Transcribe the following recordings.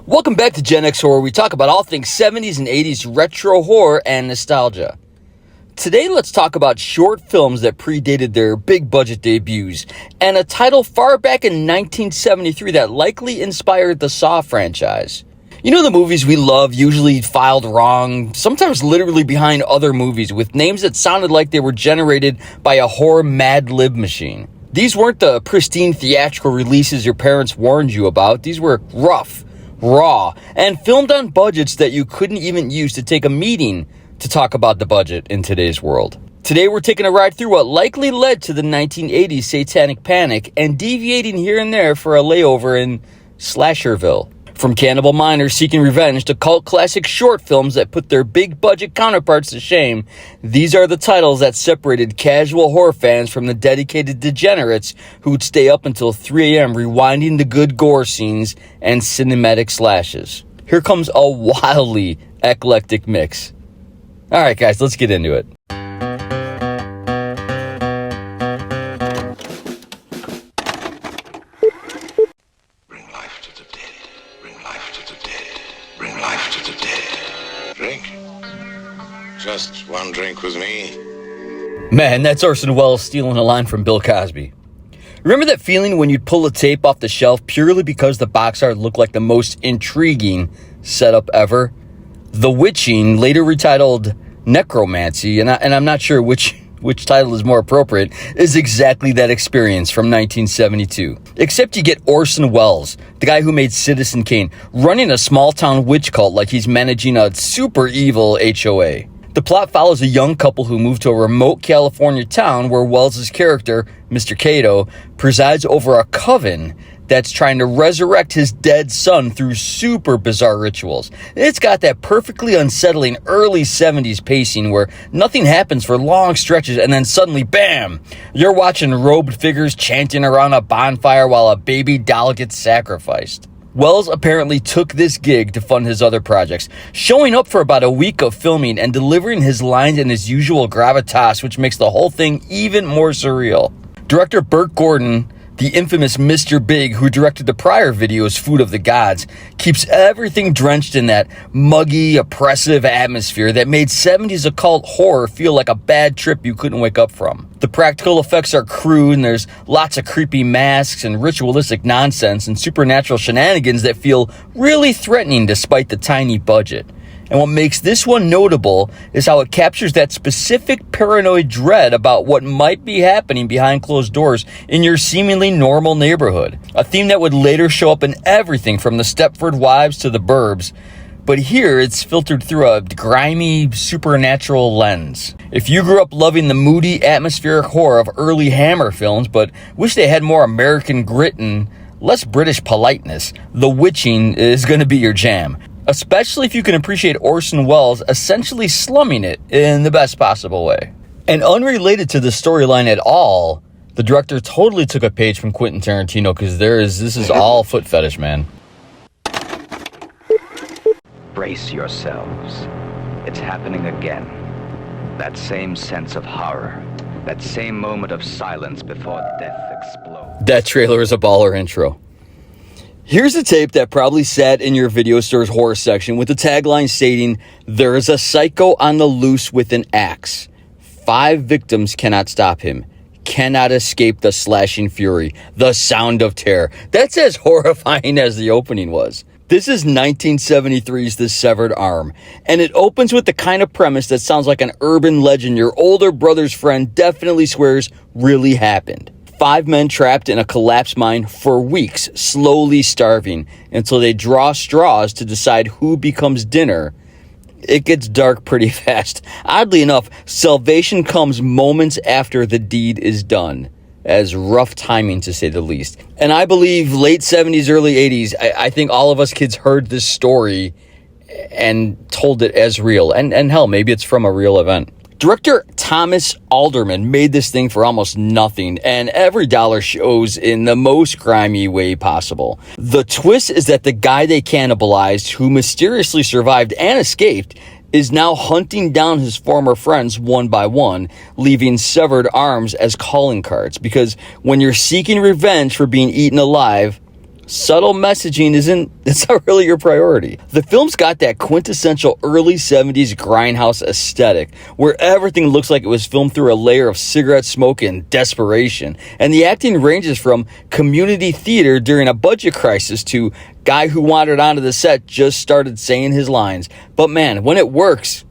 Welcome back to Gen X Horror. We talk about all things 70s and 80s retro horror and nostalgia. Today, let's talk about short films that predated their big budget debuts, and a title far back in 1973 that likely inspired the Saw franchise. You know, the movies we love usually filed wrong, sometimes literally behind other movies, with names that sounded like they were generated by a horror Mad Lib machine. These weren't the pristine theatrical releases your parents warned you about. These were rough, raw, and filmed on budgets that you couldn't even use to take a meeting to talk about the budget in today's world. Today we're taking a ride through what likely led to the 1980s Satanic Panic and deviating here and there for a layover in Slasherville. From cannibal miners seeking revenge to cult classic short films that put their big budget counterparts to shame, these are the titles that separated casual horror fans from the dedicated degenerates who'd stay up until 3 a.m. rewinding the good gore scenes and cinematic slashes. Here comes a wildly eclectic mix. Alright guys, let's get into it. Just one drink with me. Man, that's Orson Welles stealing a line from Bill Cosby. Remember that feeling when you'd pull a tape off the shelf purely because the box art looked like the most intriguing setup ever? The Witching, later retitled Necromancy, and I'm not sure which title is more appropriate, is exactly that experience from 1972. Except you get Orson Welles, the guy who made Citizen Kane, running a small-town witch cult like he's managing a super evil HOA. The plot follows a young couple who move to a remote California town where Welles' character, Mr. Cato, presides over a coven that's trying to resurrect his dead son through super bizarre rituals. It's got that perfectly unsettling early 70s pacing where nothing happens for long stretches and then suddenly, bam, you're watching robed figures chanting around a bonfire while a baby doll gets sacrificed. Welles apparently took this gig to fund his other projects, showing up for about a week of filming and delivering his lines in his usual gravitas, which makes the whole thing even more surreal. Director Burt Gordon, the infamous Mr. Big, who directed the prior videos, Food of the Gods, keeps everything drenched in that muggy, oppressive atmosphere that made 70s occult horror feel like a bad trip you couldn't wake up from. The practical effects are crude, and there's lots of creepy masks and ritualistic nonsense and supernatural shenanigans that feel really threatening despite the tiny budget. And what makes this one notable is how it captures that specific paranoid dread about what might be happening behind closed doors in your seemingly normal neighborhood. A theme that would later show up in everything from the Stepford Wives to the Burbs, but here it's filtered through a grimy, supernatural lens. If you grew up loving the moody, atmospheric horror of early Hammer films, but wish they had more American grit and less British politeness, The Witching is going to be your jam. Especially if you can appreciate Orson Welles essentially slumming it in the best possible way. And unrelated to the storyline at all, the director totally took a page from Quentin Tarantino because this is all foot fetish, man. Brace yourselves. It's happening again. That same sense of horror. That same moment of silence before death explodes. That trailer is a baller intro. Here's a tape that probably sat in your video store's horror section with the tagline stating, "There is a psycho on the loose with an axe. 5 victims cannot stop him. Cannot escape the slashing fury. The sound of terror." That's as horrifying as the opening was. This is 1973's The Severed Arm, and it opens with the kind of premise that sounds like an urban legend your older brother's friend definitely swears really happened. 5 men trapped in a collapsed mine for weeks, slowly starving, until they draw straws to decide who becomes dinner. It gets dark pretty fast. Oddly enough, salvation comes moments after the deed is done, as rough timing to say the least. And I believe late 70s, early 80s, I think all of us kids heard this story and told it as real. And hell, maybe it's from a real event. Director Thomas Alderman made this thing for almost nothing, and every dollar shows in the most grimy way possible. The twist is that the guy they cannibalized, who mysteriously survived and escaped, is now hunting down his former friends one by one, leaving severed arms as calling cards. Because when you're seeking revenge for being eaten alive, Subtle messaging it's not really your priority. The film's got that quintessential early 70s grindhouse aesthetic, where everything looks like it was filmed through a layer of cigarette smoke and desperation. And the acting ranges from community theater during a budget crisis to guy who wandered onto the set just started saying his lines. But man, when it works,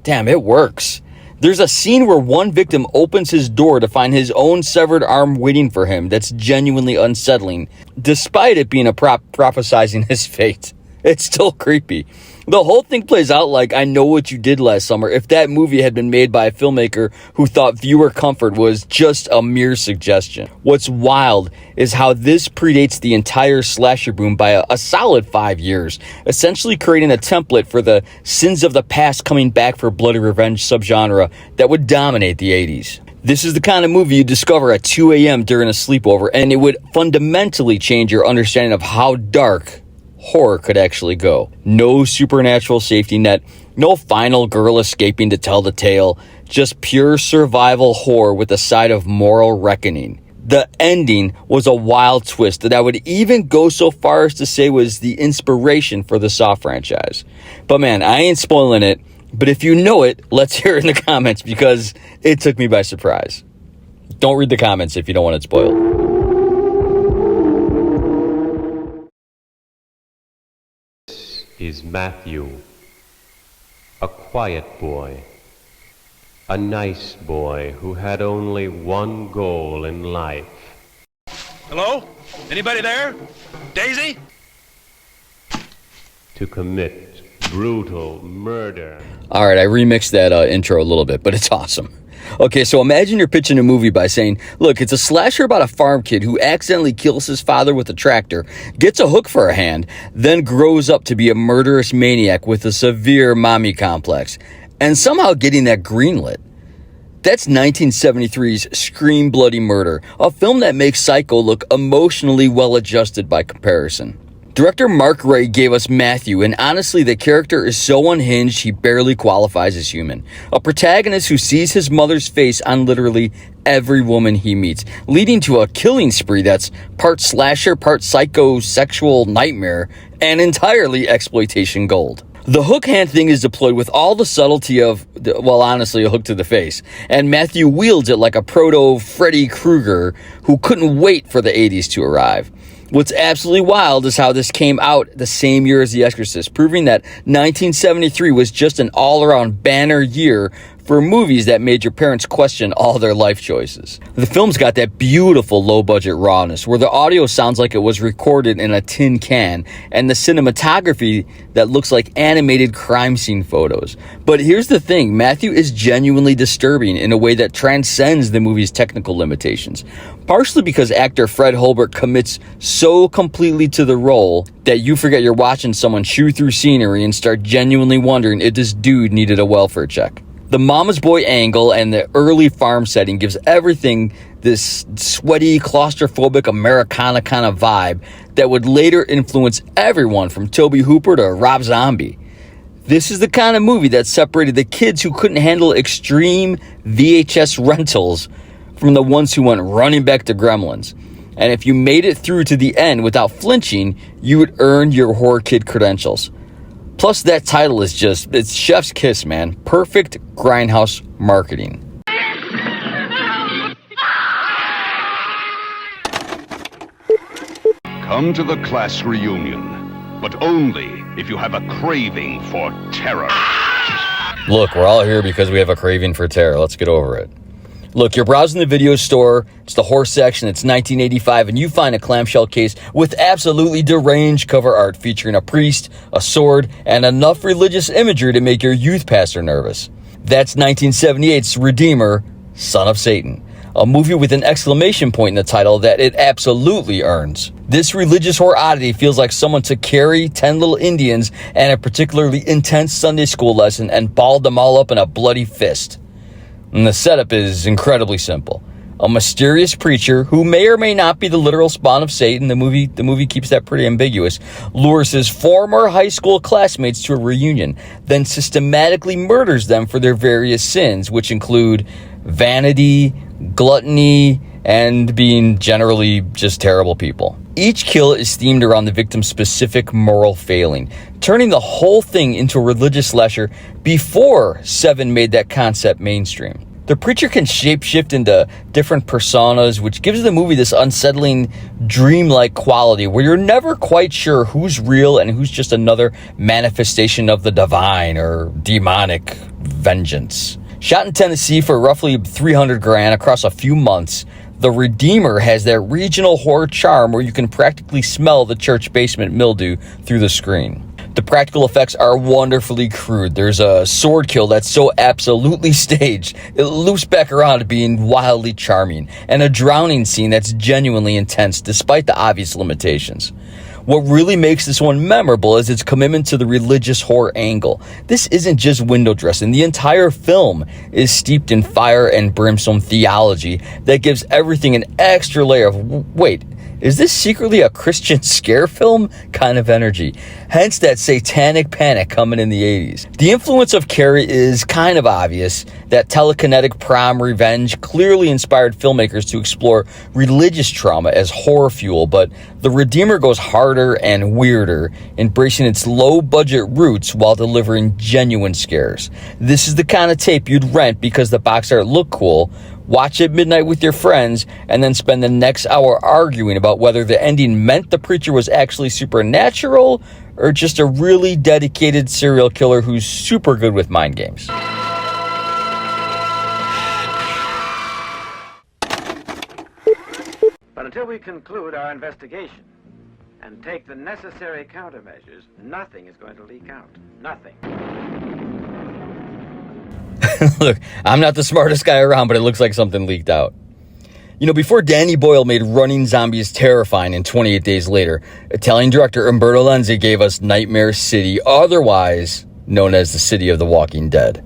damn, it works. There's a scene where one victim opens his door to find his own severed arm waiting for him that's genuinely unsettling, despite it being a prophesizing his fate. It's still creepy. The whole thing plays out like I Know What You Did Last Summer if that movie had been made by a filmmaker who thought viewer comfort was just a mere suggestion. What's wild is how this predates the entire slasher boom by a solid 5 years, essentially creating a template for the sins of the past coming back for bloody revenge subgenre that would dominate the 80s. This is the kind of movie you discover at 2 a.m. during a sleepover, and it would fundamentally change your understanding of how dark horror could actually go. No supernatural safety net, no final girl escaping to tell the tale, just pure survival horror with a side of moral reckoning. The ending was a wild twist that I would even go so far as to say was the inspiration for the Saw franchise. But man, I ain't spoiling it, but if you know it, let's hear it in the comments because it took me by surprise. Don't read the comments if you don't want it spoiled. Is Matthew, a quiet boy, a nice boy who had only one goal in life. Hello? Anybody there? Daisy? To commit brutal murder. All right, I remixed that intro a little bit, but it's awesome. Okay, so imagine you're pitching a movie by saying, look, it's a slasher about a farm kid who accidentally kills his father with a tractor, gets a hook for a hand, then grows up to be a murderous maniac with a severe mommy complex, and somehow getting that greenlit. That's 1973's Scream Bloody Murder, a film that makes Psycho look emotionally well-adjusted by comparison. Director Mark Ray gave us Matthew, and honestly, the character is so unhinged he barely qualifies as human. A protagonist who sees his mother's face on literally every woman he meets, leading to a killing spree that's part slasher, part psycho-sexual nightmare, and entirely exploitation gold. The hook hand thing is deployed with all the subtlety of, well, honestly, a hook to the face, and Matthew wields it like a proto-Freddy Krueger who couldn't wait for the 80s to arrive. What's absolutely wild is how this came out the same year as The Exorcist, proving that 1973 was just an all-around banner year for movies that made your parents question all their life choices. The film's got that beautiful low-budget rawness, where the audio sounds like it was recorded in a tin can, and the cinematography that looks like animated crime scene photos. But here's the thing, Matthew is genuinely disturbing in a way that transcends the movie's technical limitations. Partially because actor Fred Holbert commits so completely to the role that you forget you're watching someone chew through scenery and start genuinely wondering if this dude needed a welfare check. The mama's boy angle and the early farm setting gives everything this sweaty, claustrophobic Americana kind of vibe that would later influence everyone from Tobe Hooper to Rob Zombie. This is the kind of movie that separated the kids who couldn't handle extreme VHS rentals from the ones who went running back to Gremlins. And if you made it through to the end without flinching, you would earn your horror kid credentials. Plus, that title is just, it's chef's kiss, man. Perfect grindhouse marketing. Come to the class reunion, but only if you have a craving for terror. Look, we're all here because we have a craving for terror. Let's get over it. Look, you're browsing the video store, it's the horror section, it's 1985, and you find a clamshell case with absolutely deranged cover art featuring a priest, a sword, and enough religious imagery to make your youth pastor nervous. That's 1978's Redeemer, Son of Satan, a movie with an exclamation point in the title that it absolutely earns. This religious horror oddity feels like someone took Carrie, 10 Little Indians, and a particularly intense Sunday school lesson and balled them all up in a bloody fist. And the setup is incredibly simple. A mysterious preacher, who may or may not be the literal spawn of Satan, the movie keeps that pretty ambiguous, lures his former high school classmates to a reunion, then systematically murders them for their various sins, which include vanity, gluttony, and being generally just terrible people. Each kill is themed around the victim's specific moral failing, turning the whole thing into a religious slasher before Seven made that concept mainstream. The preacher can shapeshift into different personas, which gives the movie this unsettling, dreamlike quality where you're never quite sure who's real and who's just another manifestation of the divine or demonic vengeance. Shot in Tennessee for roughly $300,000 across a few months, The Redeemer has that regional horror charm where you can practically smell the church basement mildew through the screen. The practical effects are wonderfully crude. There's a sword kill that's so absolutely staged, it loops back around to being wildly charming, and a drowning scene that's genuinely intense despite the obvious limitations. What really makes this one memorable is its commitment to the religious horror angle. This isn't just window dressing. The entire film is steeped in fire and brimstone theology that gives everything an extra layer of, wait, is this secretly a Christian scare film kind of energy? Hence that Satanic Panic coming in the 80s. The influence of Carrie is kind of obvious. That telekinetic prom revenge clearly inspired filmmakers to explore religious trauma as horror fuel, but The Redeemer goes harder and weirder, embracing its low-budget roots while delivering genuine scares. This is the kind of tape you'd rent because the box art looked cool, watch at midnight with your friends, and then spend the next hour arguing about whether the ending meant the preacher was actually supernatural or just a really dedicated serial killer who's super good with mind games. But until we conclude our investigation and take the necessary countermeasures, nothing is going to leak out. Nothing. Look, I'm not the smartest guy around, but it looks like something leaked out. You know, before Danny Boyle made Running Zombies terrifying in 28 Days Later, Italian director Umberto Lenzi gave us Nightmare City, otherwise known as the City of the Walking Dead.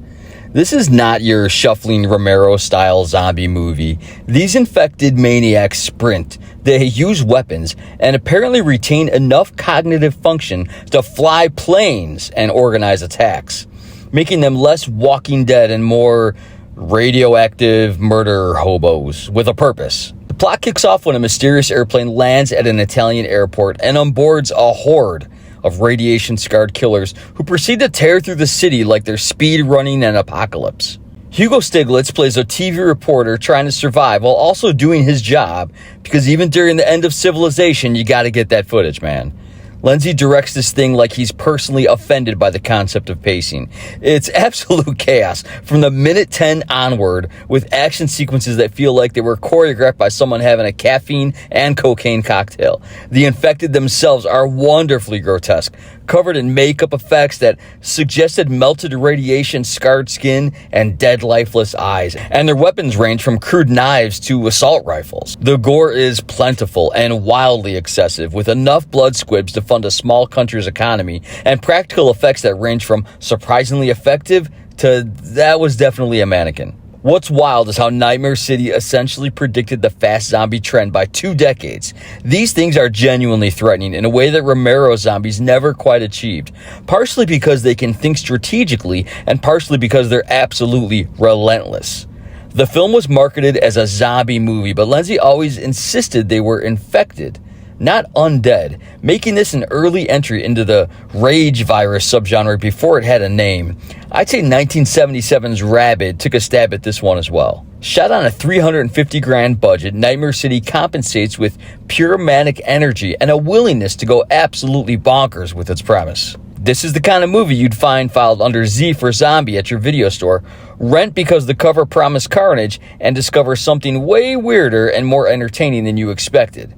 This is not your shuffling Romero-style zombie movie. These infected maniacs sprint, they use weapons, and apparently retain enough cognitive function to fly planes and organize attacks, making them less Walking Dead and more radioactive murder hobos with a purpose. The plot kicks off when a mysterious airplane lands at an Italian airport and onboards a horde of radiation-scarred killers who proceed to tear through the city like they're speed-running an apocalypse. Hugo Stiglitz plays a TV reporter trying to survive while also doing his job, because even during the end of civilization, you gotta get that footage, man. Lenzi directs this thing like he's personally offended by the concept of pacing. It's absolute chaos from the minute 10 onward, with action sequences that feel like they were choreographed by someone having a caffeine and cocaine cocktail. The infected themselves are wonderfully grotesque, covered in makeup effects that suggested melted radiation, scarred skin, and dead lifeless eyes. And their weapons range from crude knives to assault rifles. The gore is plentiful and wildly excessive, with enough blood squibs to fund a small country's economy, and practical effects that range from surprisingly effective to that was definitely a mannequin. What's wild is how Nightmare City essentially predicted the fast zombie trend by 2 decades. These things are genuinely threatening in a way that Romero zombies never quite achieved, partially because they can think strategically and partially because they're absolutely relentless. The film was marketed as a zombie movie, but Lenzi always insisted they were infected, not undead, making this an early entry into the rage virus subgenre before it had a name. I'd say 1977's Rabid took a stab at this one as well. Shot on a $350,000 budget, Nightmare City compensates with pure manic energy and a willingness to go absolutely bonkers with its premise. This is the kind of movie you'd find filed under Z for Zombie at your video store, rent because the cover promised carnage, and discover something way weirder and more entertaining than you expected.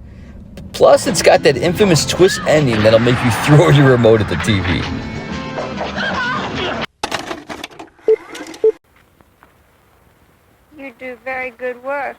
Plus, it's got that infamous twist ending that'll make you throw your remote at the TV. You do very good work.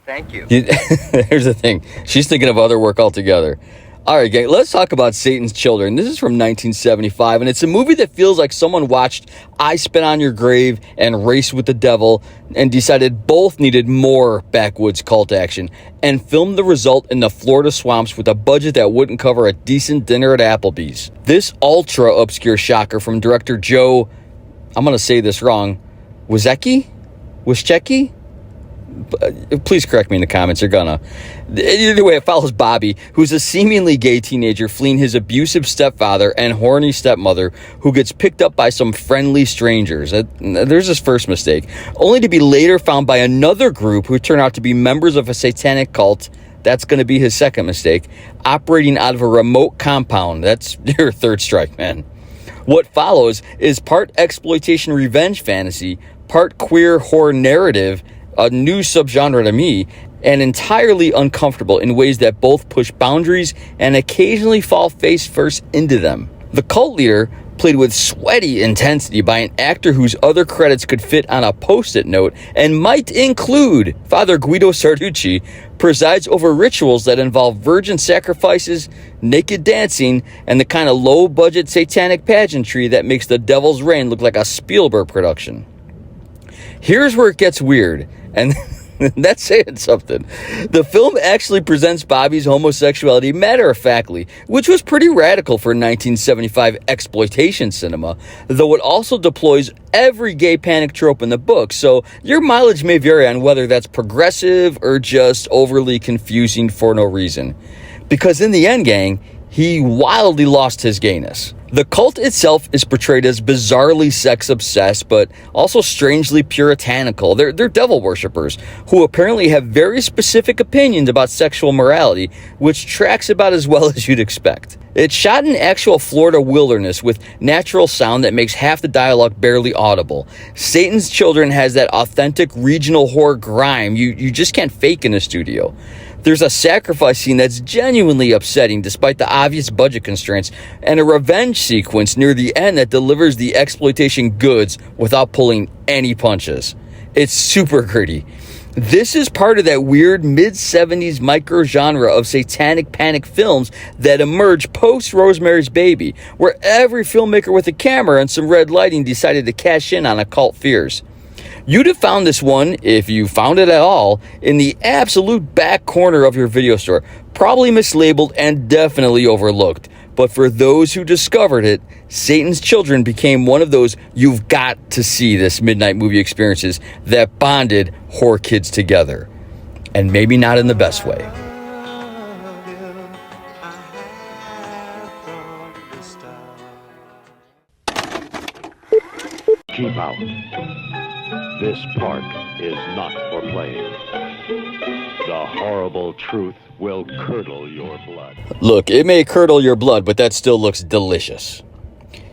Thank you. Here's the thing. She's thinking of other work altogether. All right, gang, let's talk about Satan's Children. This is from 1975, and it's a movie that feels like someone watched I Spit on Your Grave and Race with the Devil and decided both needed more backwoods cult action and filmed the result in the Florida swamps with a budget that wouldn't cover a decent dinner at Applebee's. This ultra-obscure shocker from director Joe, I'm going to say this wrong, Wozecki? Please correct me in the comments. You're gonna. Either way, it follows Bobby, who's a seemingly gay teenager fleeing his abusive stepfather and horny stepmother, who gets picked up by some friendly strangers. There's his first mistake, only to be later found by another group who turn out to be members of a satanic cult. That's going to be his second mistake, operating out of a remote compound. That's your third strike, man. What follows is part exploitation revenge fantasy, part queer horror narrative, a new subgenre to me, and entirely uncomfortable in ways that both push boundaries and occasionally fall face first into them. The cult leader, played with sweaty intensity by an actor whose other credits could fit on a post-it note and might include Father Guido Sarducci, presides over rituals that involve virgin sacrifices, naked dancing, and the kind of low-budget satanic pageantry that makes The Devil's Reign look like a Spielberg production. Here's where it gets weird, and that's saying something. The film actually presents Bobby's homosexuality matter-of-factly, which was pretty radical for 1975 exploitation cinema, though it also deploys every gay panic trope in the book, so your mileage may vary on whether that's progressive or just overly confusing for no reason. Because in the end, gang, he wildly lost his gayness. The cult itself is portrayed as bizarrely sex-obsessed, but also strangely puritanical. They're devil worshippers who apparently have very specific opinions about sexual morality, which tracks about as well as you'd expect. It's shot in actual Florida wilderness with natural sound that makes half the dialogue barely audible. Satan's Children has that authentic regional horror grime you just can't fake in a studio. There's a sacrifice scene that's genuinely upsetting despite the obvious budget constraints, and a revenge sequence near the end that delivers the exploitation goods without pulling any punches. It's super gritty. This is part of that weird mid-70s micro-genre of Satanic Panic films that emerged post-Rosemary's Baby, where every filmmaker with a camera and some red lighting decided to cash in on occult fears. You'd have found this one, if you found it at all, in the absolute back corner of your video store, probably mislabeled and definitely overlooked. But for those who discovered it, Satan's Children became one of those you've got to see this midnight movie experiences that bonded horror kids together. And maybe not in the best way. Keep out. This park is not for playing. The horrible truth will curdle your blood. Look, it may curdle your blood, but that still looks delicious.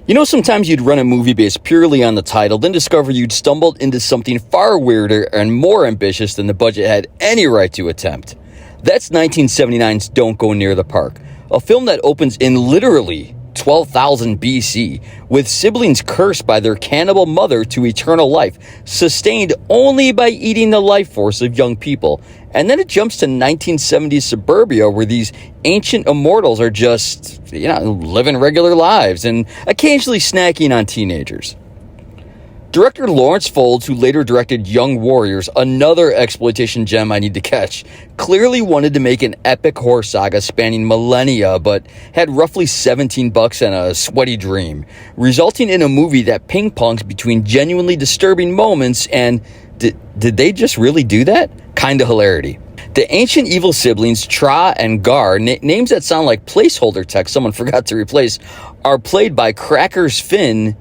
You know, sometimes you'd run a movie based purely on the title, then discover you'd stumbled into something far weirder and more ambitious than the budget had any right to attempt. That's 1979's Don't Go Near the Park, a film that opens in literally 12,000 BC, with siblings cursed by their cannibal mother to eternal life, sustained only by eating the life force of young people. And then it jumps to 1970s suburbia, where these ancient immortals are just, living regular lives and occasionally snacking on teenagers. Director Lawrence Folds, who later directed Young Warriors, another exploitation gem I need to catch, clearly wanted to make an epic horror saga spanning millennia, but had roughly $17 and a sweaty dream, resulting in a movie that ping-pongs between genuinely disturbing moments and, did they just really do that? Kinda hilarity. The ancient evil siblings, Tra and Gar, names that sound like placeholder text someone forgot to replace, are played by Crackers Finn.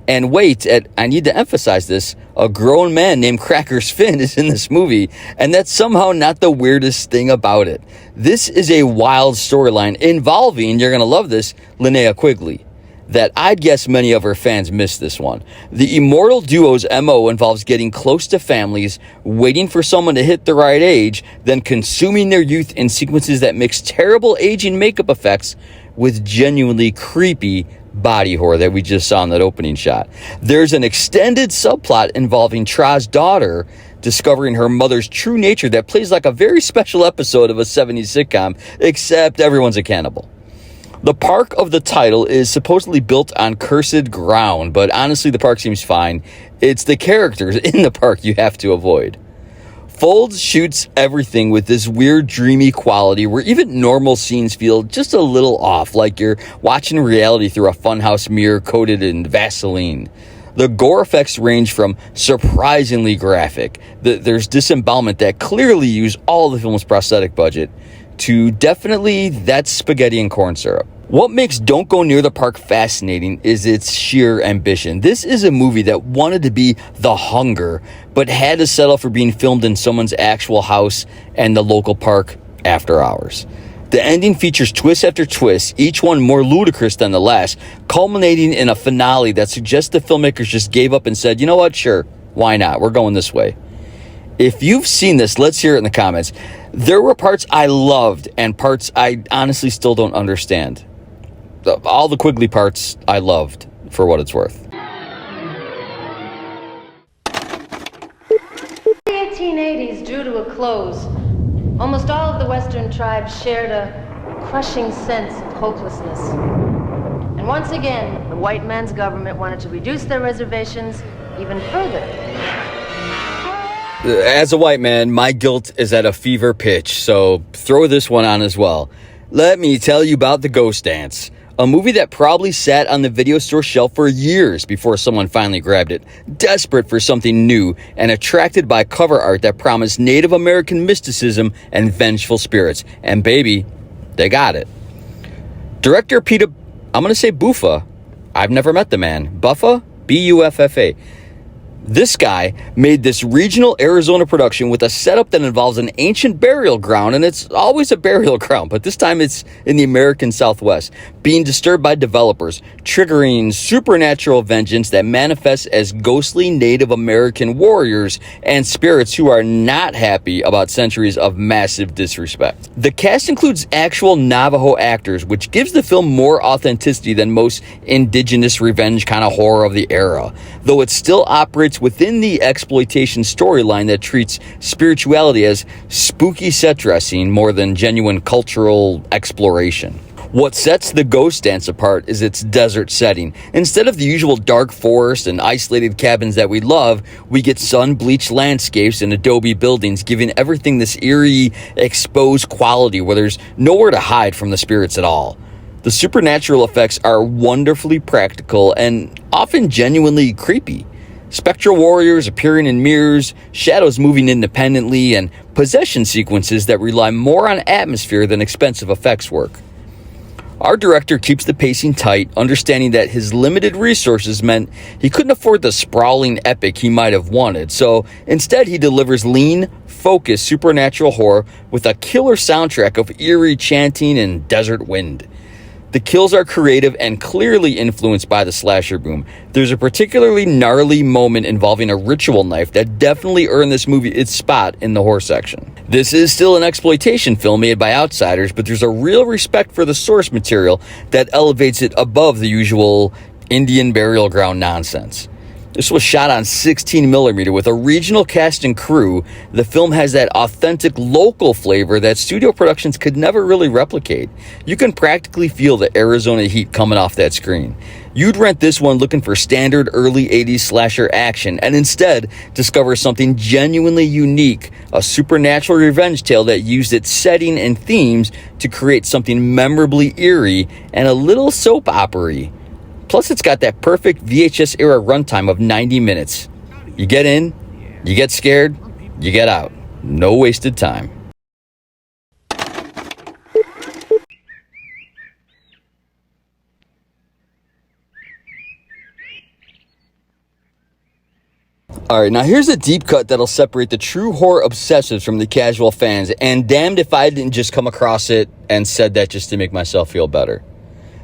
And wait, I need to emphasize this, a grown man named Crackers Finn is in this movie, and that's somehow not the weirdest thing about it. This is a wild storyline involving, you're going to love this, Linnea Quigley, that I'd guess many of her fans missed this one. The immortal duo's MO involves getting close to families, waiting for someone to hit the right age, then consuming their youth in sequences that mix terrible aging makeup effects with genuinely creepy body horror that we just saw in that opening shot. There's an extended subplot involving Tra's daughter discovering her mother's true nature that plays like a very special episode of a 70s sitcom, except everyone's a cannibal. The park of the title is supposedly built on cursed ground, but honestly the park seems fine. It's the characters in the park you have to avoid. Folds shoots everything with this weird dreamy quality where even normal scenes feel just a little off, like you're watching reality through a funhouse mirror coated in Vaseline. The gore effects range from surprisingly graphic, there's disembowelment that clearly use all the film's prosthetic budget, to definitely that's spaghetti and corn syrup. What makes Don't Go Near the Park fascinating is its sheer ambition. This is a movie that wanted to be The Hunger, but had to settle for being filmed in someone's actual house and the local park after hours. The ending features twist after twist, each one more ludicrous than the last, culminating in a finale that suggests the filmmakers just gave up and said, you know what, sure, why not? We're going this way. If you've seen this, let's hear it in the comments. There were parts I loved and parts I honestly still don't understand. All the Quigley parts I loved, for what it's worth. The 1880s drew to a close. Almost all of the Western tribes shared a crushing sense of hopelessness. And once again, the white man's government wanted to reduce their reservations even further. As a white man, my guilt is at a fever pitch, so throw this one on as well. Let me tell you about The Ghost Dance, a movie that probably sat on the video store shelf for years before someone finally grabbed it, desperate for something new and attracted by cover art that promised Native American mysticism and vengeful spirits. And baby, they got it. Director Peter, I'm going to say Buffa. I've never met the man. Buffa? B-U-F-F-A. This guy made this regional Arizona production with a setup that involves an ancient burial ground, and it's always a burial ground, but this time it's in the American Southwest, being disturbed by developers, triggering supernatural vengeance that manifests as ghostly Native American warriors and spirits who are not happy about centuries of massive disrespect. The cast includes actual Navajo actors, which gives the film more authenticity than most indigenous revenge kind of horror of the era, though it still operates within the exploitation storyline that treats spirituality as spooky set dressing more than genuine cultural exploration. What sets The Ghost Dance apart is its desert setting. Instead of the usual dark forest and isolated cabins that we love, we get sun-bleached landscapes and adobe buildings, giving everything this eerie, exposed quality where there's nowhere to hide from the spirits at all. The supernatural effects are wonderfully practical and often genuinely creepy. Spectral warriors appearing in mirrors, shadows moving independently, and possession sequences that rely more on atmosphere than expensive effects work. Our director keeps the pacing tight, understanding that his limited resources meant he couldn't afford the sprawling epic he might have wanted, so instead he delivers lean, focused supernatural horror with a killer soundtrack of eerie chanting and desert wind. The kills are creative and clearly influenced by the slasher boom. There's a particularly gnarly moment involving a ritual knife that definitely earned this movie its spot in the horror section. This is still an exploitation film made by outsiders, but there's a real respect for the source material that elevates it above the usual Indian burial ground nonsense. This was shot on 16mm with a regional cast and crew. The film has that authentic local flavor that studio productions could never really replicate. You can practically feel the Arizona heat coming off that screen. You'd rent this one looking for standard early 80s slasher action and instead discover something genuinely unique, a supernatural revenge tale that used its setting and themes to create something memorably eerie and a little soap opera-y. Plus, it's got that perfect VHS era runtime of 90 minutes. You get in, you get scared, you get out. No wasted time. Alright, now here's a deep cut that'll separate the true horror obsessives from the casual fans, and damned if I didn't just come across it and said that just to make myself feel better.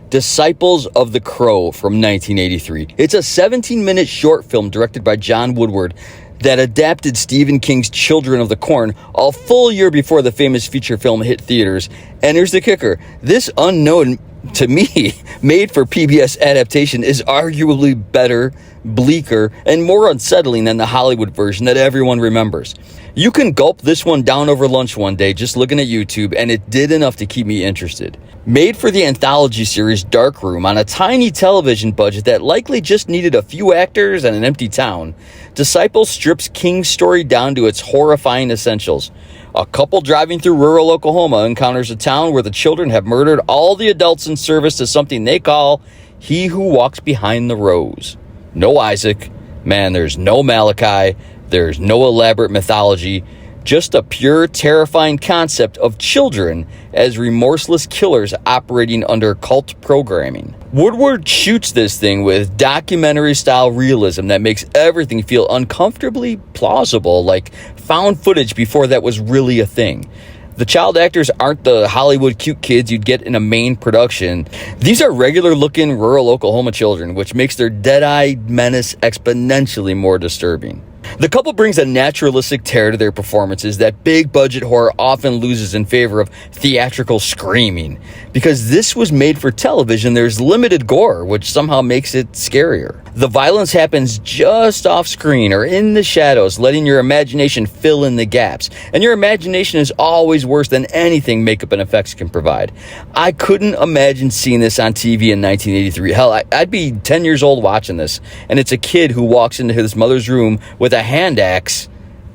Disciples of the Crow from 1983. It's a 17-minute short film directed by John Woodward that adapted Stephen King's Children of the Corn a full year before the famous feature film hit theaters. And here's the kicker. This unknown, to me, made for PBS adaptation is arguably better, bleaker, and more unsettling than the Hollywood version that everyone remembers. You can gulp this one down over lunch one day just looking at YouTube, and it did enough to keep me interested. Made for the anthology series Dark Room on a tiny television budget that likely just needed a few actors and an empty town, Disciples strips King's story down to its horrifying essentials. A couple driving through rural Oklahoma encounters a town where the children have murdered all the adults in service to something they call He Who Walks Behind the Rose. no Isaac. Man, there's no Malachi. There's no elaborate mythology. Just a pure, terrifying concept of children as remorseless killers operating under cult programming. Woodward shoots this thing with documentary-style realism that makes everything feel uncomfortably plausible, like found footage before that was really a thing. The child actors aren't the Hollywood cute kids you'd get in a main production. These are regular-looking rural Oklahoma children, which makes their dead-eyed menace exponentially more disturbing. The couple brings a naturalistic tear to their performances that big-budget horror often loses in favor of theatrical screaming. Because this was made for television, there's limited gore, which somehow makes it scarier. The violence happens just off-screen or in the shadows, letting your imagination fill in the gaps. And your imagination is always worse than anything makeup and effects can provide. I couldn't imagine seeing this on TV in 1983. Hell, I'd be 10 years old watching this, and it's a kid who walks into his mother's room with a hand axe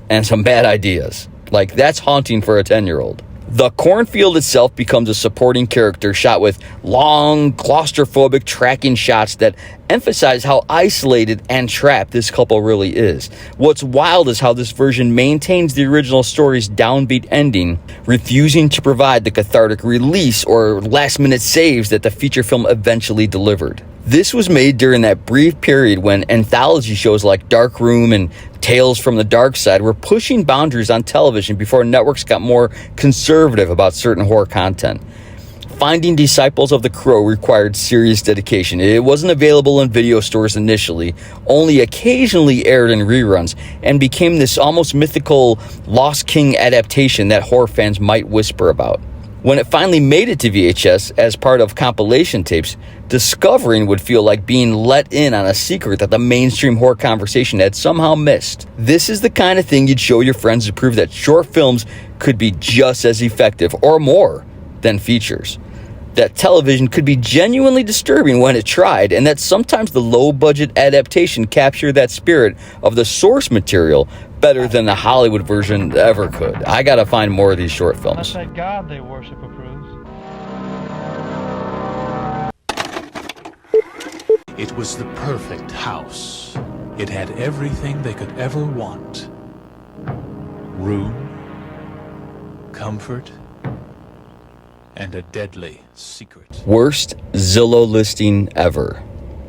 and some bad ideas. Like, that's haunting for a 10-year-old. The cornfield itself becomes a supporting character shot with long, claustrophobic tracking shots that emphasize how isolated and trapped this couple really is. What's wild is how this version maintains the original story's downbeat ending, refusing to provide the cathartic release or last-minute saves that the feature film eventually delivered. This was made during that brief period when anthology shows like Dark Room and Tales from the Dark Side were pushing boundaries on television before networks got more conservative about certain horror content. Finding Disciples of the Crow required serious dedication. It wasn't available in video stores initially, only occasionally aired in reruns, and became this almost mythical Lost King adaptation that horror fans might whisper about. When it finally made it to VHS as part of compilation tapes, discovering would feel like being let in on a secret that the mainstream horror conversation had somehow missed. This is the kind of thing you'd show your friends to prove that short films could be just as effective or more than features. That television could be genuinely disturbing when it tried, and that sometimes the low-budget adaptation captured that spirit of the source material better than the Hollywood version ever could. I gotta find more of these short films. Unless that God they worship approves. It was the perfect house. It had everything they could ever want. Room, comfort, and a deadly secret. Worst Zillow listing ever.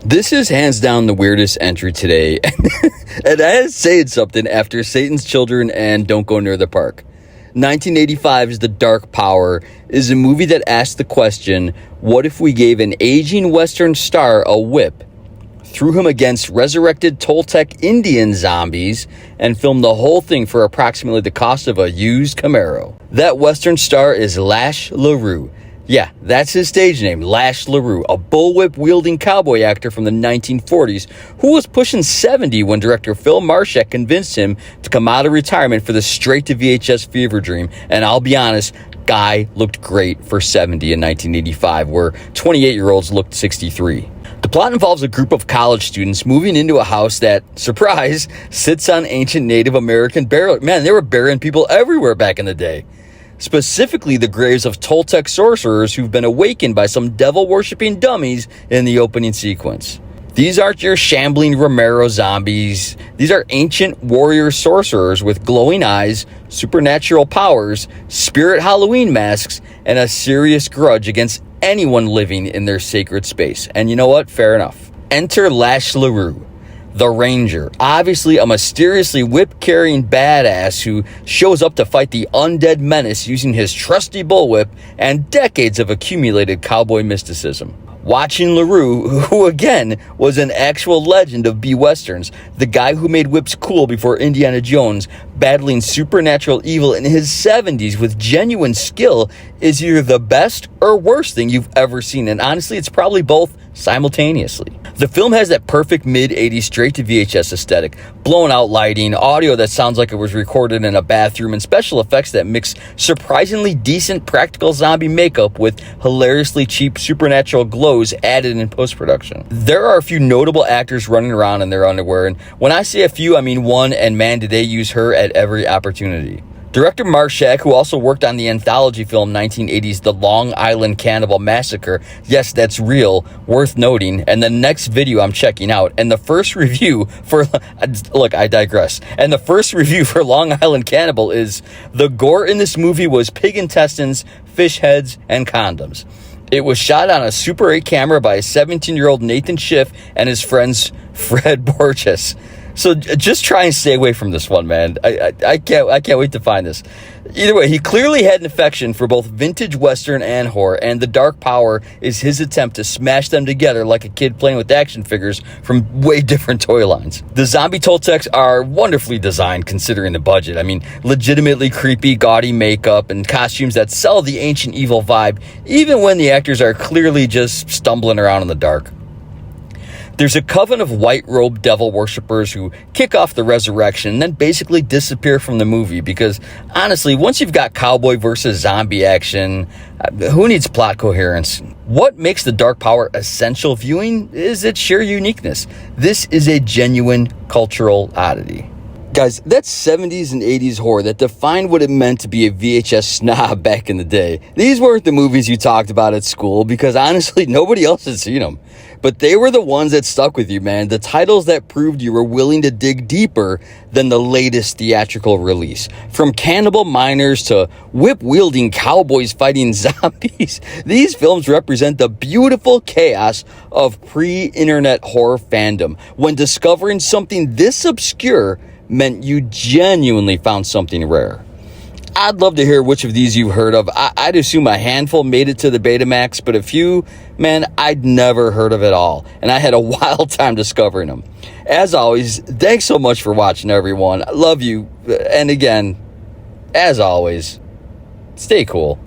This is hands down the weirdest entry today, and I had saying something after Satan's Children and Don't Go Near the Park. 1985's The Dark Power is a movie that asks the question, what if we gave an aging Western star a whip, threw him against resurrected Toltec Indian zombies, and filmed the whole thing for approximately the cost of a used Camaro? That Western star is Lash LaRue. Yeah, that's his stage name, Lash LaRue, a bullwhip-wielding cowboy actor from the 1940s who was pushing 70 when director Phil Marshak convinced him to come out of retirement for the straight-to-VHS fever dream. And I'll be honest, guy looked great for 70 in 1985, where 28-year-olds looked 63. The plot involves a group of college students moving into a house that, surprise, sits on ancient Native American burial. Man, they were burying people everywhere back in the day. Specifically the graves of Toltec sorcerers who've been awakened by some devil-worshipping dummies in the opening sequence. These aren't your shambling Romero zombies. These are ancient warrior sorcerers with glowing eyes, supernatural powers, spirit Halloween masks, and a serious grudge against anyone living in their sacred space. And you know what? Fair enough. Enter Lash LaRue, the Ranger, obviously a mysteriously whip-carrying badass who shows up to fight the undead menace using his trusty bullwhip and decades of accumulated cowboy mysticism. Watching LaRue, who again was an actual legend of B-Westerns, the guy who made whips cool before Indiana Jones, battling supernatural evil in his 70s with genuine skill, is either the best or worst thing you've ever seen, and honestly, it's probably both simultaneously. The film has that perfect mid-80s straight-to-VHS aesthetic, blown-out lighting, audio that sounds like it was recorded in a bathroom, and special effects that mix surprisingly decent practical zombie makeup with hilariously cheap supernatural glows added in post-production. There are a few notable actors running around in their underwear, and when I say a few, I mean one, and man, did they use her at every opportunity. Director Marshak, who also worked on the anthology film 1980's The Long Island Cannibal Massacre, yes, that's real, worth noting, and the next video I'm checking out, and the first review for, look, I digress, and the first review for Long Island Cannibal is, the gore in this movie was pig intestines, fish heads, and condoms. It was shot on a Super 8 camera by a 17-year-old Nathan Schiff and his friends Fred Borges. So just try and stay away from this one, man. I can't wait to find this. Either way, he clearly had an affection for both vintage Western and horror, and The Dark Power is his attempt to smash them together like a kid playing with action figures from way different toy lines. The zombie Toltecs are wonderfully designed considering the budget. I mean, legitimately creepy, gaudy makeup and costumes that sell the ancient evil vibe, even when the actors are clearly just stumbling around in the dark. There's a coven of white-robed devil worshippers who kick off the resurrection and then basically disappear from the movie because, honestly, once you've got cowboy versus zombie action, who needs plot coherence? What makes The Dark Power essential viewing is its sheer uniqueness. This is a genuine cultural oddity. Guys, that's 70s and 80s horror that defined what it meant to be a VHS snob back in the day. These weren't the movies you talked about at school because, honestly, nobody else had seen them. But they were the ones that stuck with you, man. The titles that proved you were willing to dig deeper than the latest theatrical release. From cannibal miners to whip-wielding cowboys fighting zombies, these films represent the beautiful chaos of pre-internet horror fandom, when discovering something this obscure meant you genuinely found something rare. I'd love to hear which of these you've heard of. I'd assume a handful made it to the Betamax, but a few, man, I'd never heard of at all, and I had a wild time discovering them. As always, thanks so much for watching, everyone. I love you, and again, as always, stay cool.